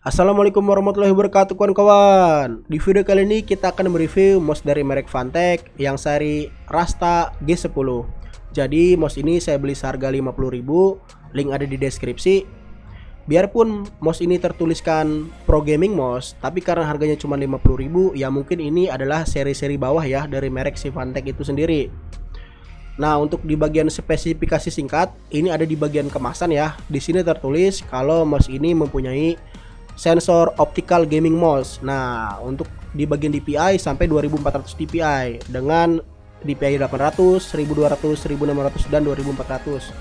Assalamualaikum warahmatullahi wabarakatuh kawan-kawan. Di video kali ini kita akan mereview mouse dari merek Fantech yang seri Rasta G10. Jadi mouse ini saya beli seharga 50.000, link ada di deskripsi. Biarpun mouse ini tertuliskan Pro Gaming Mouse, tapi karena harganya cuma 50.000, ya mungkin ini adalah seri-seri bawah ya dari merek si Fantech itu sendiri. Nah, untuk di bagian spesifikasi singkat, ini ada di bagian kemasan ya. Di sini tertulis kalau mouse ini mempunyai sensor optical gaming mouse. Nah, untuk di bagian DPI sampai 2400 DPI dengan DPI 800, 1200, 1600 dan 2400.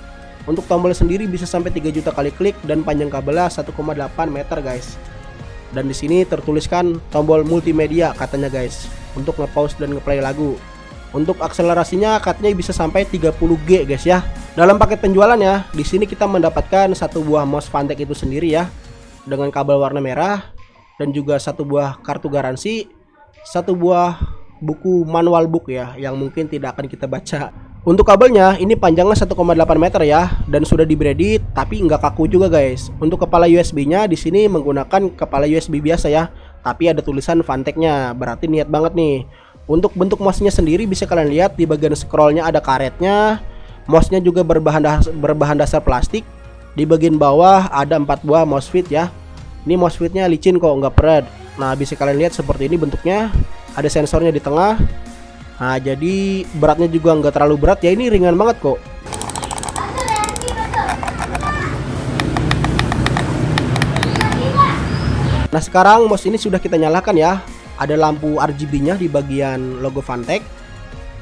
Untuk tombol sendiri bisa sampai 3 juta kali klik dan panjang kabelnya 1,8 meter guys. Dan di sini tertuliskan tombol multimedia katanya guys, untuk nge-pause dan nge-play lagu. Untuk akselerasinya katanya bisa sampai 30G guys ya. Dalam paket penjualannya, di sini kita mendapatkan satu buah mouse Fantech itu sendiri ya, dengan kabel warna merah, dan juga satu buah kartu garansi, satu buah buku manual book ya, yang mungkin tidak akan kita baca. Untuk kabelnya ini panjangnya 1,8 meter ya, dan sudah di braided tapi nggak kaku juga guys. Untuk kepala USB-nya di sini menggunakan kepala USB biasa ya, tapi ada tulisan Fantech-nya, berarti niat banget nih. Untuk bentuk mouse-nya sendiri bisa kalian lihat di bagian scroll-nya ada karetnya. Mouse-nya juga berbahan dasar plastik. Di bagian bawah ada 4 buah mousefit ya. Ini mousefitnya licin kok, nggak peret. Nah, bisa kalian lihat seperti ini bentuknya. Ada sensornya di tengah. Nah, jadi beratnya juga nggak terlalu berat ya, ini ringan banget kok. Nah, sekarang mouse ini sudah kita nyalakan ya. Ada lampu RGB-nya di bagian logo Fantech.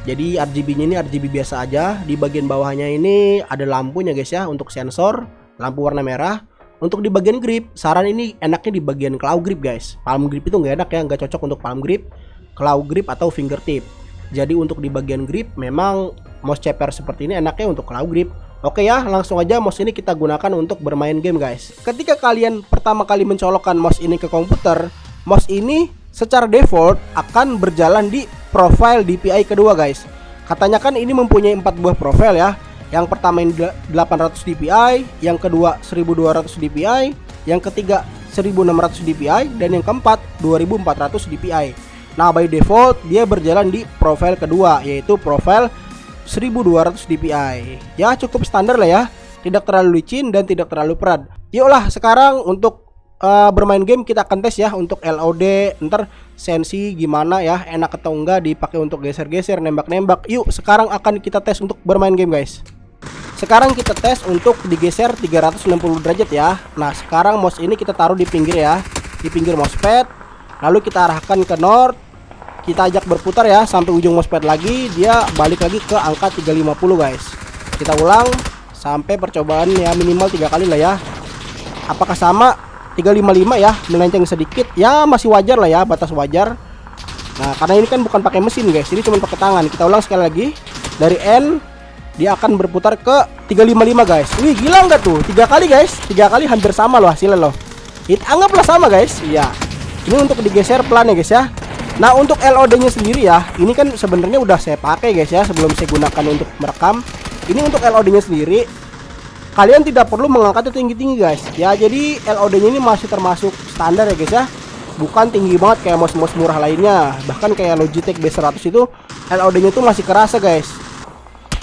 Jadi RGB-nya ini RGB biasa aja. Di bagian bawahnya ini ada lampunya guys ya, untuk sensor, lampu warna merah. Untuk di bagian grip, saran ini enaknya di bagian claw grip guys. Palm grip itu nggak enak ya, nggak cocok untuk palm grip, claw grip atau fingertip. Jadi untuk di bagian grip memang mouse ceper seperti ini enaknya untuk claw grip. Oke ya, langsung aja mouse ini kita gunakan untuk bermain game guys. Ketika kalian pertama kali mencolokkan mouse ini ke komputer, mouse ini secara default akan berjalan di profile DPI kedua guys. Katanya kan ini mempunyai 4 buah profile ya. Yang pertama ini 800 DPI, yang kedua 1200 DPI, yang ketiga 1600 DPI, dan yang keempat 2400 DPI. Nah, by default dia berjalan di profile kedua, yaitu profile 1200 DPI. Ya cukup standar lah ya, tidak terlalu licin dan tidak terlalu berat. Yuklah sekarang untuk bermain game kita akan tes ya untuk LOD, ntar sensi gimana ya, enak atau enggak dipakai untuk geser-geser, nembak-nembak. Yuk sekarang akan kita tes untuk bermain game guys. Sekarang kita tes untuk digeser 360 derajat ya. Nah, sekarang mouse ini kita taruh di pinggir ya, di pinggir mousepad. Lalu kita arahkan ke north. Kita ajak berputar ya sampai ujung mousepad lagi, dia balik lagi ke angka 350 guys. Kita ulang sampai percobaan ya minimal 3 kali lah ya. Apakah sama? 355 ya, melenceng sedikit ya, masih wajar lah ya, batas wajar. Nah, karena ini kan bukan pakai mesin guys, ini cuma pakai tangan. Kita ulang sekali lagi. Dari N dia akan berputar ke 355 guys. Wih, gila nggak tuh? 3 kali guys, 3 kali hampir sama loh hasilnya loh. Anggaplah sama guys. Iya. Ini untuk digeser pelan ya guys ya. Nah, untuk LOD-nya sendiri ya, ini kan sebenarnya udah saya pakai guys ya sebelum saya gunakan untuk merekam. Ini untuk LOD-nya sendiri, kalian tidak perlu mengangkatnya tinggi-tinggi guys. Ya, jadi LOD-nya ini masih termasuk standar ya guys ya. Bukan tinggi banget kayak mouse-mouse murah lainnya. Bahkan kayak Logitech B100 itu LOD-nya itu masih kerasa guys.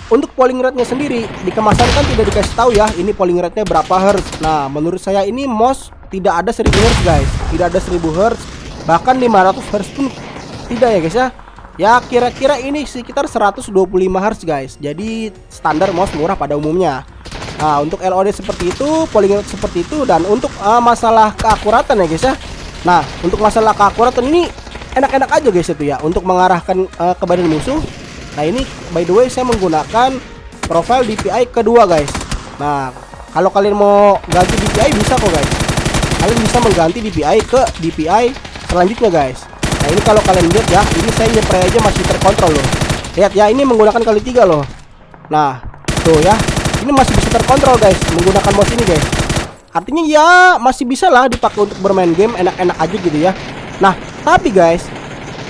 Untuk polling rate-nya sendiri di kemasan kan tidak dikasih tahu ya, ini polling rate-nya berapa Hz. Nah, menurut saya ini mouse tidak ada 1000 Hz guys. Tidak ada 1000 Hz, bahkan 500 Hz pun tidak ya guys ya. Ya kira-kira ini sekitar 125 Hz guys. Jadi standar mouse murah pada umumnya. Nah, untuk LOD seperti itu, polling rate seperti itu, dan untuk masalah keakuratan ya guys ya. Nah, untuk masalah keakuratan ini enak-enak aja guys itu ya, untuk mengarahkan ke badan musuh. Nah, ini by the way saya menggunakan profile DPI kedua guys. Nah, kalau kalian mau ganti DPI bisa kok guys. Kalian bisa mengganti DPI ke DPI selanjutnya guys. Nah, ini kalau kalian lihat ya, ini saya nyepray aja masih terkontrol loh. Lihat ya, ini menggunakan kali 3 loh. Nah, tuh ya. Ini masih bisa terkontrol guys menggunakan mouse ini guys. Artinya ya masih bisa lah dipakai untuk bermain game, enak-enak aja gitu ya. Nah, tapi guys,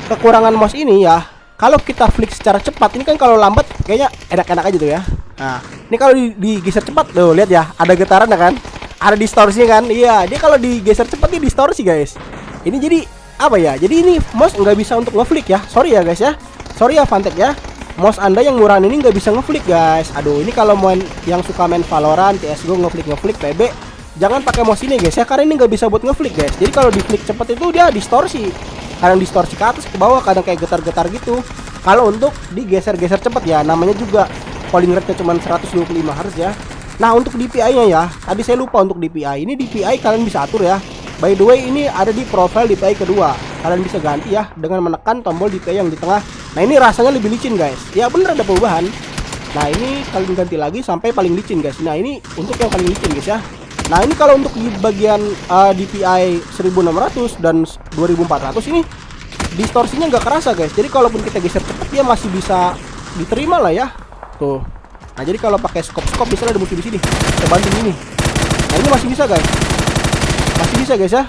kekurangan mouse ini ya, kalau kita flick secara cepat, ini kan kalau lambat kayaknya enak-enak aja tuh ya. Nah, ini kalau digeser cepat tuh lihat ya, ada getaran ya kan. Ada distorsi kan? Iya, dia kalau digeser cepat dia distorsi guys. Ini jadi apa ya? Jadi ini mouse nggak bisa untuk ngeflick ya. Sorry ya guys ya. Sorry ya Vantek ya. Mouse Anda yang murahan ini nggak bisa ngeflick guys. Aduh, ini kalau main yang suka main Valorant, CS:GO ngeflick PB, jangan pakai mouse ini guys ya, karena ini nggak bisa buat ngeflick guys. Jadi kalau di flick cepet itu dia distorsi. Kadang distorsi ke atas ke bawah, kadang kayak getar-getar gitu. Kalau untuk digeser-geser cepet ya, namanya juga polling rate-nya cuma 125 Hz ya. Nah, untuk DPI-nya ya, tadi saya lupa untuk DPI. Ini DPI kalian bisa atur ya. By the way, ini ada di profile DPI kedua. Kalian bisa ganti ya dengan menekan tombol DPI yang di tengah. Nah, ini rasanya lebih licin guys. Ya bener ada perubahan. Nah, ini kalian ganti lagi sampai paling licin guys. Nah, ini untuk yang paling licin guys ya. Nah, ini kalau untuk di bagian DPI 1600 dan 2400 ini distorsinya nggak kerasa guys. Jadi kalaupun kita geser cepet dia masih bisa diterima lah ya. Tuh. Nah, jadi kalau pakai scope misalnya ada musuh di sini, kita banting ini. Nah, ini masih bisa guys. Masih bisa guys ya.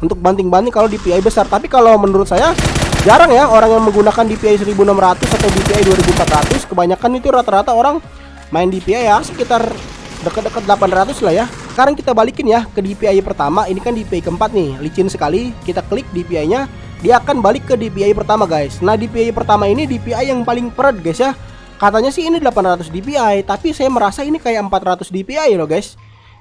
Untuk banting-banting kalau DPI besar. Tapi kalau menurut saya jarang ya orang yang menggunakan DPI 1600 atau DPI 2400. Kebanyakan itu rata-rata orang main DPI ya sekitar dekat-dekat 800 lah ya. Sekarang kita balikin ya ke DPI pertama. Ini kan DPI keempat nih, licin sekali. Kita klik DPI-nya, dia akan balik ke DPI pertama guys. Nah, DPI pertama ini DPI yang paling peret guys ya. Katanya sih ini 800 DPI, tapi saya merasa ini kayak 400 DPI loh guys.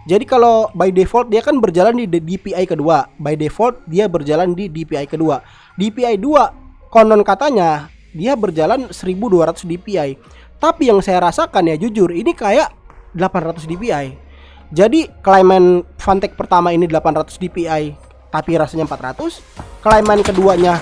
Jadi kalau by default dia kan berjalan di DPI kedua. By default dia berjalan di DPI kedua. DPI 2 konon katanya dia berjalan 1200 DPI. Tapi yang saya rasakan ya jujur ini kayak 800 DPI. Jadi klaiman Vantek pertama ini 800 DPI tapi rasanya 400. Klaiman keduanya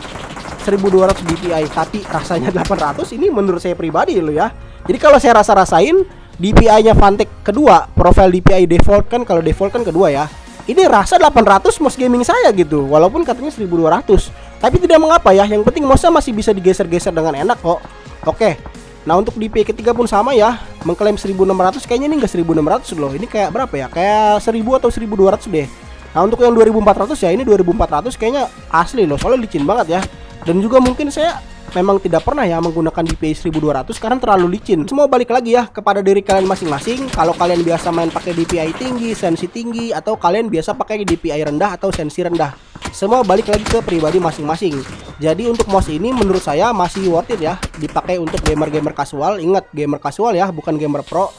1200 DPI tapi rasanya 800. Ini menurut saya pribadi loh ya. Jadi kalau saya rasain DPI-nya Vantek kedua, profile DPI default kan, kalau default kan kedua ya. Ini rasa 800 mouse gaming saya gitu. Walaupun katanya 1200. Tapi tidak mengapa ya. Yang penting mouse-nya masih bisa digeser-geser dengan enak kok. Oke. Nah, untuk DPI ketiga pun sama ya. Mengklaim 1600 kayaknya ini enggak 1600 loh. Ini kayak berapa ya? Kayak 1000 atau 1200 deh. Nah, untuk yang 2400 ya ini 2400 kayaknya asli loh. Soalnya licin banget ya. Dan juga mungkin saya memang tidak pernah ya menggunakan DPI 1200 karena terlalu licin. Semua balik lagi ya kepada diri kalian masing-masing. Kalau kalian biasa main pakai DPI tinggi, sensi tinggi, atau kalian biasa pakai DPI rendah atau sensi rendah, semua balik lagi ke pribadi masing-masing. Jadi untuk mouse ini menurut saya masih worth it ya dipakai untuk gamer-gamer casual. Ingat, gamer casual ya, bukan gamer pro.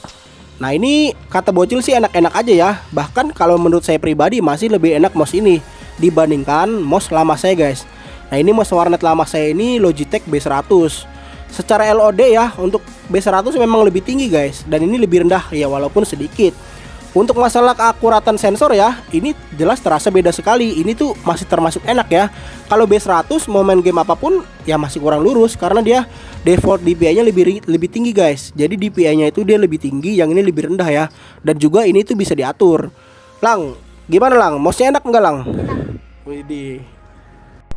Nah, ini kata bocil sih enak-enak aja ya. Bahkan kalau menurut saya pribadi masih lebih enak mouse ini dibandingkan mouse lama saya guys. Nah, ini mouse warnet lama saya ini Logitech B100. Secara LOD ya untuk B100 memang lebih tinggi guys, dan ini lebih rendah ya walaupun sedikit. Untuk masalah keakuratan sensor ya, ini jelas terasa beda sekali. Ini tuh masih termasuk enak ya. Kalau B100 mau main game apapun ya masih kurang lurus karena dia default DPI-nya lebih tinggi guys. Jadi DPI-nya itu dia lebih tinggi, yang ini lebih rendah ya. Dan juga ini tuh bisa diatur. Lang, gimana Lang? Mouse-nya enak enggak Lang? Widih.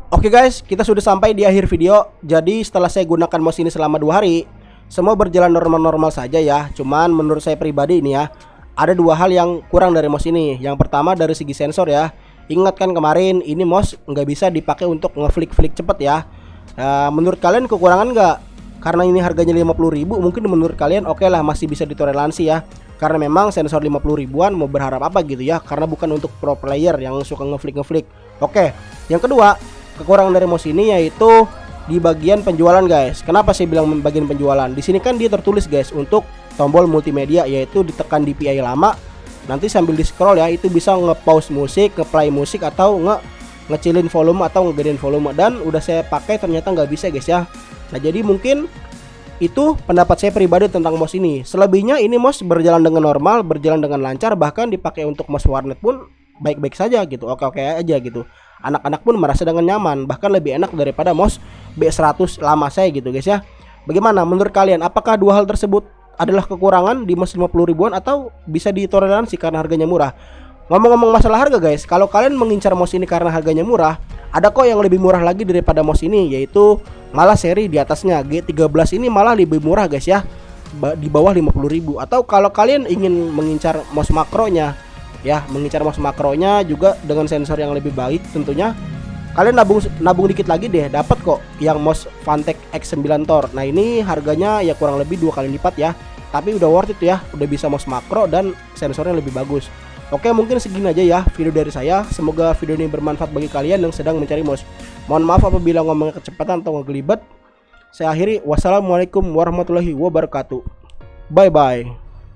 Oke guys, kita sudah sampai di akhir video. Jadi setelah saya gunakan mouse ini selama 2 hari, semua berjalan normal-normal saja ya. Cuman menurut saya pribadi ini ya, ada 2 hal yang kurang dari mouse ini. Yang pertama dari segi sensor ya. Ingat kan kemarin ini mouse nggak bisa dipakai untuk ngeflick-flick cepet ya. Menurut kalian kekurangan nggak? Karena ini harganya 50.000, mungkin menurut kalian oke lah masih bisa ditoleransi ya. Karena memang sensor 50 ribuan mau berharap apa gitu ya. Karena bukan untuk pro player yang suka ngeflick-ngeflick. Oke, yang kedua, kekurangan dari mouse ini yaitu di bagian penjualan guys. Kenapa saya bilang bagian penjualan? Di sini kan dia tertulis guys untuk tombol multimedia, yaitu ditekan DPI lama, nanti sambil di scroll ya itu bisa nge-pause musik, nge-play musik, atau ngecilin volume atau ngegedein volume. Dan udah saya pakai ternyata nggak bisa guys ya. Nah, jadi mungkin itu pendapat saya pribadi tentang mouse ini. Selebihnya ini mouse berjalan dengan normal, berjalan dengan lancar, bahkan dipakai untuk mouse warnet pun baik-baik saja gitu, oke-oke aja gitu. Anak-anak pun merasa dengan nyaman, bahkan lebih enak daripada mouse B100 lama saya gitu guys ya. Bagaimana menurut kalian? Apakah 2 hal tersebut adalah kekurangan di mouse 50 ribuan atau bisa ditoleransi karena harganya murah? Ngomong-ngomong masalah harga guys, kalau kalian mengincar mouse ini karena harganya murah, ada kok yang lebih murah lagi daripada mouse ini, yaitu malah seri di atasnya G13 ini malah lebih murah guys ya, di bawah 50.000. Atau kalau kalian ingin mengincar mouse makronya ya, mengincar mouse makronya juga dengan sensor yang lebih baik tentunya, kalian nabung dikit lagi deh, dapat kok yang mouse Vantek X9 Tor. Nah, ini harganya ya kurang lebih 2 kali lipat ya, tapi udah worth it ya, udah bisa mouse makro dan sensornya lebih bagus. Oke, mungkin segini aja ya video dari saya. Semoga video ini bermanfaat bagi kalian yang sedang mencari mouse. Mohon maaf apabila ngomongnya kecepatan atau ngegelibet. Saya akhiri, wassalamualaikum warahmatullahi wabarakatuh. Bye bye.